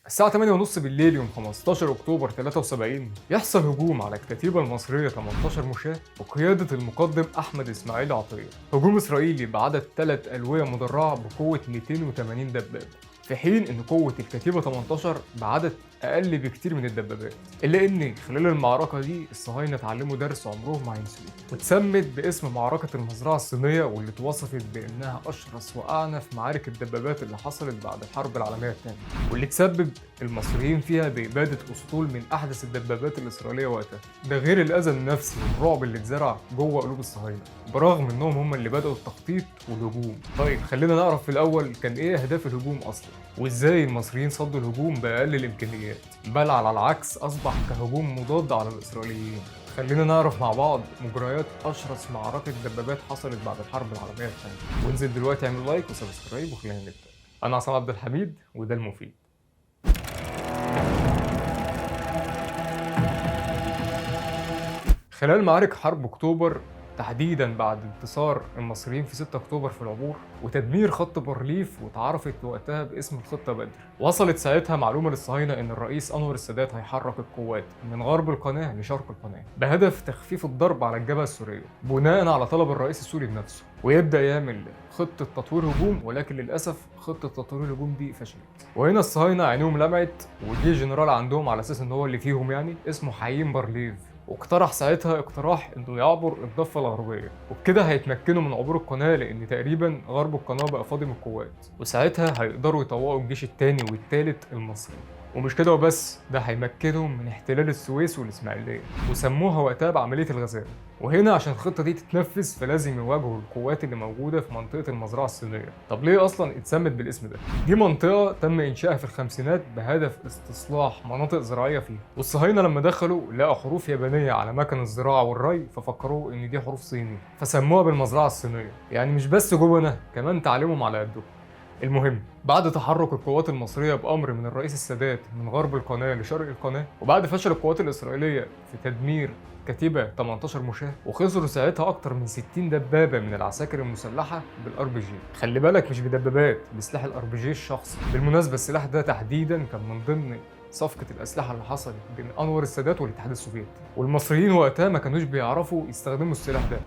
الساعة 8:30 بالليل يوم 15 أكتوبر 73 يحصل هجوم على الكتيبة المصرية 18 مشاة بقيادة المقدم أحمد إسماعيل عطية. هجوم إسرائيلي بعدد 3 ألوية مدرعة بقوة 280 دبابة، في حين إن قوة الكتيبة 18 بعدد أقل بكتير من الدبابات. إلا إن خلال المعركة دي الصهاينة اتعلموا درس عمرهم ما هينسوه، واتسمت باسم معركة المزرعة الصينية، واللي اتوصفت بإنها أشرس وأعنف معارك الدبابات اللي حصلت بعد الحرب العالمية الثانية، واللي تسبب المصريين فيها بإبادة أسطول من أحدث الدبابات الإسرائيلية وقتها. ده غير الأذى النفسي والرعب اللي اتزرع جوه قلوب الصهاينة، برغم إنهم هم اللي بدأوا التخطيط والهجوم. طيب خلينا نعرف في الأول كان إيه أهداف الهجوم أصلا، وإزاي المصريين صدوا الهجوم بأقل الإمكانيات، بل على العكس أصبح كهجوم مضاد على الإسرائيليين. خلينا نعرف مع بعض مجريات أشرس معركة دبابات حصلت بعد الحرب العالمية الثانية. وانزل دلوقتي اعمل لايك وسبسكرايب وخلينا نبدأ. أنا عصام عبد الحميد وده المفيد. خلال معارك حرب أكتوبر، تحديدا بعد انتصار المصريين في 6 أكتوبر في العبور وتدمير خط بارليف، واتعرفت وقتها باسم الخطة بدر، وصلت ساعتها معلومة للصهاينة إن الرئيس أنور السادات هيحرك القوات من غرب القناة لشرق القناة بهدف تخفيف الضرب على الجبهة السورية بناء على طلب الرئيس السوري بنفسه، ويبدأ يعمل خطة تطوير هجوم. ولكن للأسف خطة تطوير الهجوم دي فشلت، وهنا الصهاينة عينيهم لمعت وجه جنرال عندهم على أساس إن هو اللي فيهم، يعني اسمه حيين بارليف، واقترح ساعتها اقتراح انه يعبر الضفه الغربيه، وبكده هيتمكنوا من عبور القناه، لان تقريبا غرب القناه بقى فاضي من القوات، وساعتها هيقدروا يطوقوا الجيش الثاني والثالث المصري. ومش كده وبس، ده هيمكنهم من احتلال السويس والاسماعيليه، وسموها وقتها بعمليه الغزال. وهنا عشان الخطه دي تتنفذ فلازم يواجهوا القوات اللي موجوده في منطقه المزرعه الصينيه. طب ليه اصلا اتسمت بالاسم ده؟ دي منطقه تم انشائها في الخمسينات بهدف استصلاح مناطق زراعيه فيها، والصهاينه لما دخلوا لقوا حروف يابانيه على مكن الزراعه والري، ففكروا ان دي حروف صيني فسموها بالمزرعه الصينيه. يعني مش بس جبنه، كمان تعليمهم على قدهم. المهم، بعد تحرك القوات المصرية بأمر من الرئيس السادات من غرب القناة لشرق القناة، وبعد فشل القوات الإسرائيلية في تدمير كتيبة 18 مشاة، وخسروا ساعتها أكتر من 60 دبابة من العساكر المسلحة بالار بي جي. خلي بالك مش بدبابات، بسلاح الار بي جي الشخصي. بالمناسبة السلاح ده تحديدا كان من ضمن صفقة الأسلحة اللي حصلت بين أنور السادات والاتحاد السوفيتي، والمصريين وقتها ما كانوش بيعرفوا يستخدموا السلاح ده،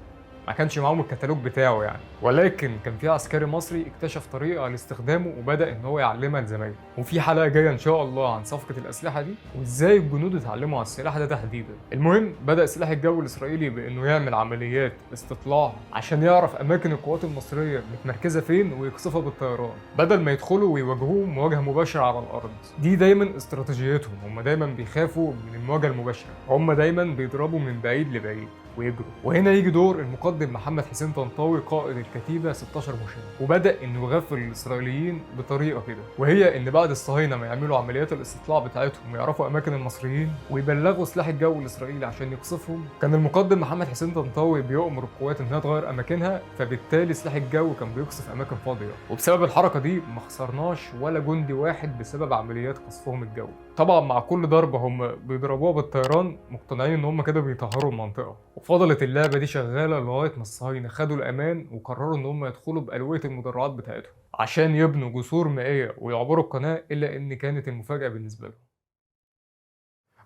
ما كانش معاهم الكتالوج بتاعه يعني. ولكن كان في عسكري مصري اكتشف طريقه لاستخدامه وبدا ان هو يعلمها لزمايله، وفي حلقه جايه ان شاء الله عن صفقه الاسلحه دي وازاي الجنود اتعلموا على السلاح ده تحديدا. المهم، بدا سلاح الجو الاسرائيلي بانه يعمل عمليات استطلاع عشان يعرف اماكن القوات المصريه متمركزه فين ويقصفها بالطيران، بدل ما يدخلوا ويواجهوه مواجهه مباشره على الارض. دي دايما استراتيجيتهم، هم دايما بيخافوا من المواجهه المباشره، هم دايما بيضربوا من بعيد لبعيد ويجروا. وهنا يجي دور المقدم محمد حسين طنطاوي قائد الكتيبه 16 مشاة، وبدا انه يغفل الاسرائيليين بطريقه كده، وهي ان بعد الصهاينه ما يعملوا عمليات الاستطلاع بتاعتهم ويعرفوا اماكن المصريين ويبلغوا سلاح الجو الاسرائيلي عشان يقصفهم، كان المقدم محمد حسين طنطاوي بيؤمر القوات انها تغير اماكنها، فبالتالي سلاح الجو كان بيقصف اماكن فاضيه. وبسبب الحركه دي ما خسرناش ولا جندي واحد بسبب عمليات قصفهم الجوي. طبعا مع كل ضربه هم بيضربوها بالطيران مقتنعين ان هم كده بيطهروا المنطقه، وفضلت اللعبه دي شغاله لغايه ما الصهاينه خدوا الامان وقرروا ان هم يدخلوا بالويه المدرعات بتاعتهم عشان يبنوا جسور مائيه ويعبروا القناه. الا ان كانت المفاجاه بالنسبه لهم،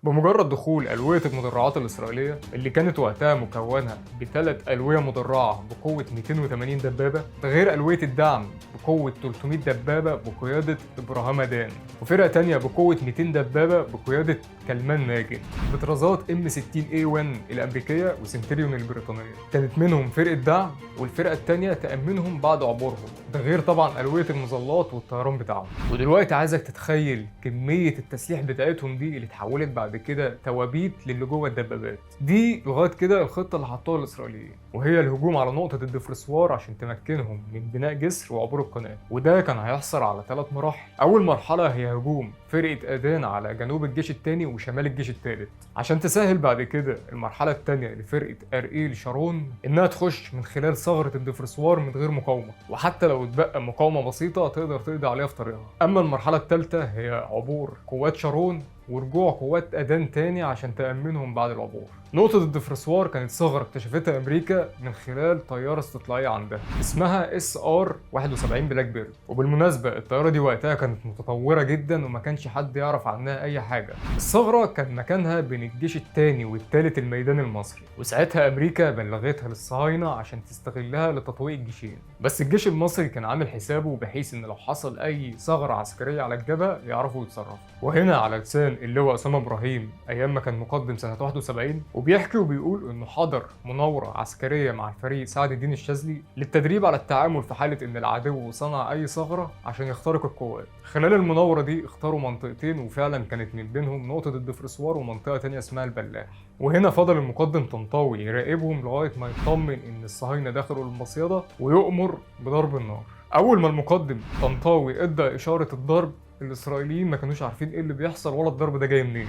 بمجرد دخول ألوية المدرعات الإسرائيلية اللي كانت وقتها مكونة بثلاث ألوية مدرعة بقوة 280 دبابة، ده غير ألوية الدعم بقوة 300 دبابة بقيادة إبراهام دان، وفرقة تانية بقوة 200 دبابة بقيادة كلمان ماجد، بطرازات M60A1 الأمريكية وسنتريون البريطانية. كانت منهم فرقة دعم، والفرقة التانية تأمنهم بعد عبورهم، ده غير طبعا ألوية المظلات والطيران بتاعهم. ودلوقتي عايزك تتخيل كمية التسليح بتاعتهم دي اللي اتحولت بعد كده توابيت للي جوه الدبابات دي. لغايه كده الخطه اللي حطوها الاسرائيليين، وهي الهجوم على نقطه الدفرسوار عشان تمكنهم من بناء جسر وعبور القناه. وده كان هيحصل على 3 مراحل. اول مرحله هي هجوم فرقه ادان على جنوب الجيش الثاني وشمال الجيش الثالث، عشان تسهل بعد كده المرحله الثانيه لفرقه ارئيل شارون انها تخش من خلال ثغره الدفرسوار من غير مقاومه، وحتى لو اتبقى مقاومه بسيطه تقدر تقضي عليها في طريقها. اما المرحله الثالثه هي عبور قوات شارون ورجوع قوات أدان تاني عشان تأمنهم بعد العبور. نقطة الدفرسوار كانت ثغرة اكتشفتها أمريكا من خلال طيارة استطلاعية عندها اسمها SR-71 بلاك بيرد. وبالمناسبة الطيارة دي وقتها كانت متطورة جدا وما كانش حد يعرف عنها أي حاجة. الثغرة كان مكانها بين الجيش الثاني والثالث الميداني المصري، وساعتها أمريكا بلغتها للصهاينة عشان تستغلها لتطويق الجيشين. بس الجيش المصري كان عامل حسابه بحيث إن لو حصل أي ثغرة عسكرية على الجبهة يعرفوا يتصرفوا. وهنا على لسان اللواء أسامة إبراهيم أيام ما كان مقدم سنة 71 وبيحكي وبيقول إنه حضر مناورة عسكرية مع الفريق سعد الدين الشاذلي للتدريب على التعامل في حالة إن العدو صنع أي ثغرة عشان يخترق القوات. خلال المناورة دي اختاروا منطقتين وفعلا كانت من بينهم نقطة الدفرسوار ومنطقة تانية اسمها البلاح. وهنا فضل المقدم طنطاوي يراقبهم لغاية ما يطمن إن الصهاينة دخلوا المصيدة ويؤمر بضرب النار. أول ما المقدم طنطاوي إدى إشارة الضرب الإسرائيليين ما كانوش عارفين إيه اللي بيحصل ولا الضرب ده جاي منين.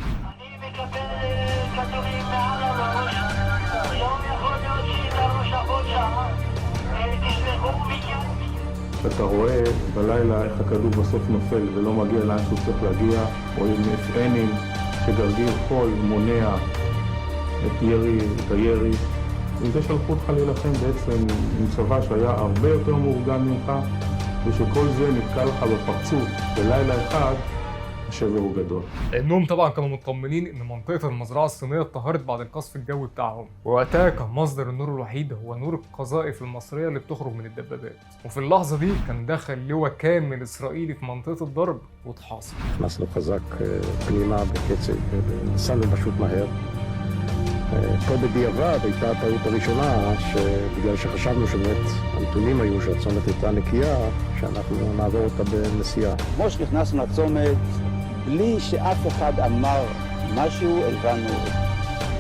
אתה רואה בלילה איך הכדור בסוף נופל ולא מגיע לאן שהוא צריך להגיע, רואים FN'ים שגרגיר חול מונע את הירי, וזה שלחו אותך להילחם בעצם עם צבא שהיה הרבה יותר מאורגן ממך, ושכל זה נתקע לך בפרצוף בלילה אחד. الشبه جدول. لانهم طبعا كانوا مطمنين ان منطقه المزرعه الصينيه اتطهرت بعد القصف الجوي بتاعهم، ووقتها كان مصدر النور الوحيد هو نور القذائف المصريه اللي بتخرج من الدبابات. وفي اللحظه دي كان دخل لواء كامل اسرائيلي في منطقه الضرب واتحاصر. נכנסנו חזק פנימה בקצב ונסענו פשוט מהר. פה בדיעבד הייתה הטעות הראשונה, שבגלל שחשבנו שבאמת הנתונים היו שהצומת הייתה נקייה, שאנחנו נעבור אותה בנסיעה. כמו שנכנסנו לצומת, בלי שאף אחד אמר משהו, הבנו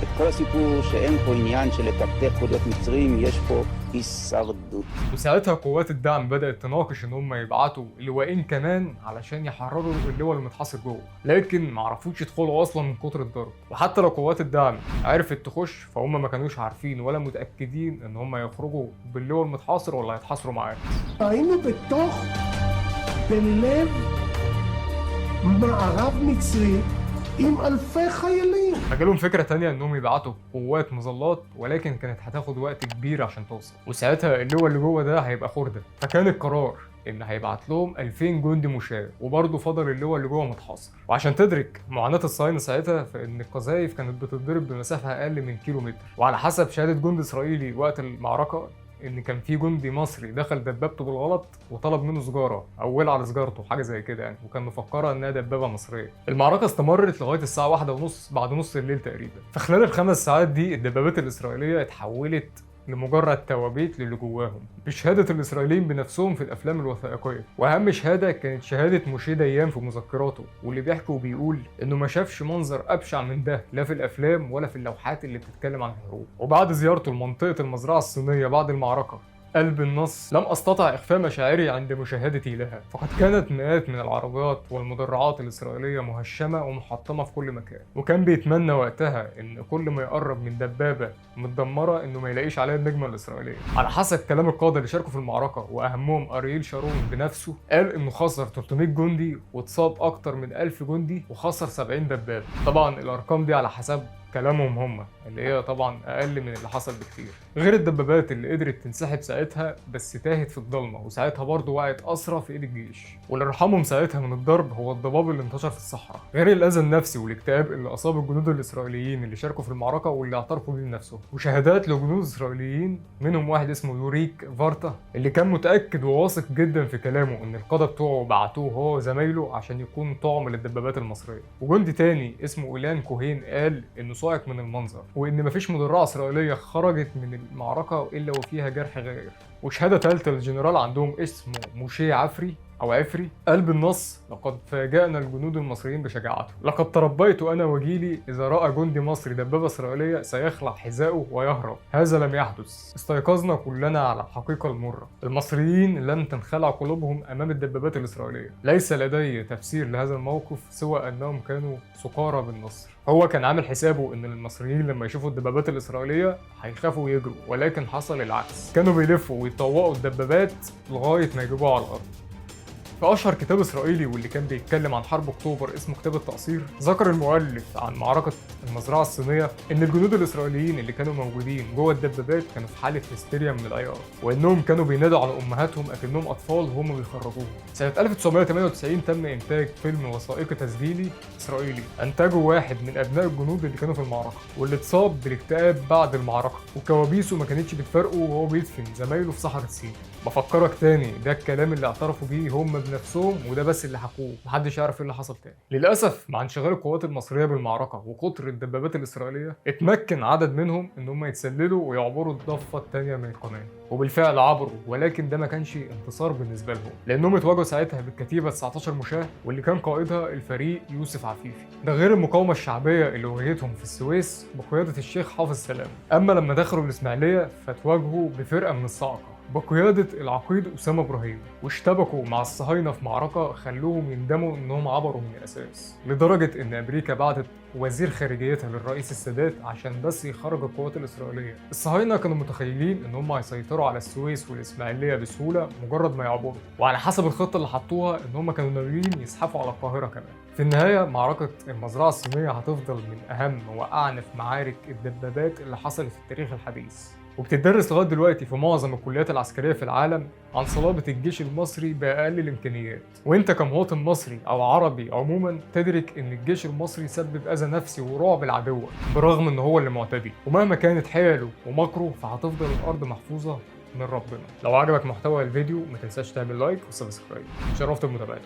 את כל הסיפור שאין פה עניין של לטפטף חוליות מצרים, יש פה הישרדות. وساعتها قوات الدعم بدأت تناقش ان هم يبعتوا لواءين كمان علشان يحرروا اللواء المتحاصر جوه، لكن ما عرفوش يدخلوا اصلا من كتر الضرب. وحتى لو قوات الدعم عرفت تخش فهم ما كانوش عارفين ولا متأكدين ان هم يخرجوا باللواء المتحاصر ولا هيتحاصروا معاه. היינו בלב מערב מצרי עם אלפי חיילים. فجالهم فكرة تانية انهم يبعتوا قوات مظلات، ولكن كانت هتاخد وقت كبير عشان توصل، وساعتها اللواء اللي جوه ده هيبقى خردة. فكان القرار ان هيبعت لهم 2000 جندي مشاة، وبرضه فضل اللواء اللي جوه متحاصر. وعشان تدرك معاناة الصهاينة ساعتها فان القذائف كانت بتتضرب بمسافة اقل من كيلومتر. وعلى حسب شهادة جندي اسرائيلي وقت المعركة ان كان في جندي مصري دخل دبابته بالغلط وطلب منه سجاره او ولع على سجارته حاجه زي كده يعني، وكان مفكرها انها دبابه مصريه. المعركه استمرت لغايه الساعه 1:30 بعد نص الليل تقريبا. فخلال الخمس ساعات دي الدبابات الاسرائيليه اتحولت لمجرد توابيت للي جواهم بشهاده الاسرائيليين بنفسهم في الافلام الوثائقيه. واهم شهاده كانت شهاده موشي ديان في مذكراته، واللي بيحكي وبيقول انه ما شافش منظر ابشع من ده لا في الافلام ولا في اللوحات اللي بتتكلم عن الحروب. وبعد زيارته لمنطقه المزرعه الصينيه بعد المعركه قلب النص لم استطع اخفاء مشاعري عند مشاهدتي لها، فقد كانت مئات من العربيات والمدرعات الاسرائيليه مهشمه ومحطمه في كل مكان، وكان بيتمنى وقتها ان كل ما يقرب من دبابه متدمره انه ما يلاقيش عليها النجمه الاسرائيليه. على حسب كلام القاده اللي شاركوا في المعركه واهمهم ارييل شارون بنفسه، قال انه خسر 300 جندي واتصاب اكتر من 1000 جندي وخسر 70 دبابه. طبعا الارقام دي على حسب كلامهم هم، اللي هي طبعا اقل من اللي حصل بكتير، غير الدبابات اللي قدرت تنسحب ساعتها بس تاهت في الضلمه، وساعتها برضه وقعت اسرى في ايد الجيش. واللي رحمهم ساعتها من الضرب هو الضباب اللي انتشر في الصحراء، غير الاذى النفسي والاكتئاب اللي اصاب الجنود الاسرائيليين اللي شاركوا في المعركه واللي اعترفوا بيه لنفسهم. وشهادات لجنود اسرائيليين منهم واحد اسمه يوريك فارتا اللي كان متاكد وواثق جدا في كلامه ان القاده بتوعه بعتوه هو وزمايله عشان يكون طعم للدبابات المصريه. وجندي تاني اسمه إيلان كوهين قال انه صاعق من المنظر، وان مفيش مدرعه اسرائيليه خرجت من المعركه الا وفيها جرح غير. وشهاده ثالثه للجنرال عندهم اسمه موشي عفري أو عفري قلب النص: لقد فاجأنا الجنود المصريين بشجاعته، لقد تربيت أنا وجيلي إذا رأى جندي مصري دبابة إسرائيلية سيخلع حذاءه ويهرب، هذا لم يحدث، استيقظنا كلنا على الحقيقة المرة، المصريين لن تنخلع قلوبهم أمام الدبابات الإسرائيلية، ليس لدي تفسير لهذا الموقف سوى أنهم كانوا سكارى بالنصر. هو كان عامل حسابه ان المصريين لما يشوفوا الدبابات الاسرائيليه هيخافوا ويجروا، ولكن حصل العكس، كانوا بيلفوا ويطوقوا الدبابات لغايه ما يجيبوها على الارض. في اشهر كتاب اسرائيلي واللي كان بيتكلم عن حرب اكتوبر اسمه كتاب التقصير، ذكر المؤلف عن معركه المزرعه الصينيه ان الجنود الاسرائيليين اللي كانوا موجودين جوه الدبابات كانوا في حاله هستيريا من العيار، وانهم كانوا بينادوا على امهاتهم اكنهم اطفال وهم بيخرجوهم. سنه 1998 تم انتاج فيلم وثائقي تسجيلي اسرائيلي انتجه واحد من ابناء الجنود اللي كانوا في المعركه، واللي اتصاب بالاكتئاب بعد المعركه، وكوابيسه ما كانتش بتفارقه وهو بيدفن زمايله في صحراء سيناء. بفكرك تاني، ده الكلام اللي اعترفوا بيه هم بنفسهم، وده بس اللي حكوه، محدش يعرف ايه اللي حصل تاني. للاسف مع انشغال القوات المصريه بالمعركه وكتر الدبابات الاسرائيليه، اتمكن عدد منهم ان هم يتسللوا ويعبروا الضفه الثانيه من القناه، وبالفعل عبروا، ولكن ده ما كانش انتصار بالنسبه لهم، لانهم اتواجهوا ساعتها بالكتيبه 19 مشاة واللي كان قائدها الفريق يوسف عفيفي، ده غير المقاومه الشعبيه اللي واجهتهم في السويس بقياده الشيخ حافظ سلام. اما لما دخلوا الاسماعيليه فتواجهوا بفرقه من الصاعقه بقيادة العقيد أسامة إبراهيم، واشتبكوا مع الصهاينة في معركة خلوهم يندموا إنهم عبروا من الأساس، لدرجة إن أمريكا بعتت وزير خارجيتها للرئيس السادات عشان بس يخرج القوات الإسرائيلية. الصهاينة كانوا متخيلين إن هم هيسيطروا على السويس والإسماعيلية بسهولة مجرد ما يعبروا، وعلى حسب الخطة اللي حطوها إن هم كانوا ناويين يزحفوا على القاهرة كمان. في النهاية معركة المزرعة الصينية هتفضل من أهم وأعنف معارك الدبابات اللي حصلت في التاريخ الحديث، وبتدرس لغايه دلوقتي في معظم الكليات العسكريه في العالم عن صلابه الجيش المصري باقل الامكانيات. وانت كمواطن مصري او عربي عموما تدرك ان الجيش المصري سبب اذى نفسي ورعب العدو برغم ان هو اللي معتدي، ومهما كانت حيله ومكره فهتفضل الارض محفوظه من ربنا. لو عجبك محتوى الفيديو ما تنساش تعمل لايك وسبسكرايب. شرفت بمتابعتك.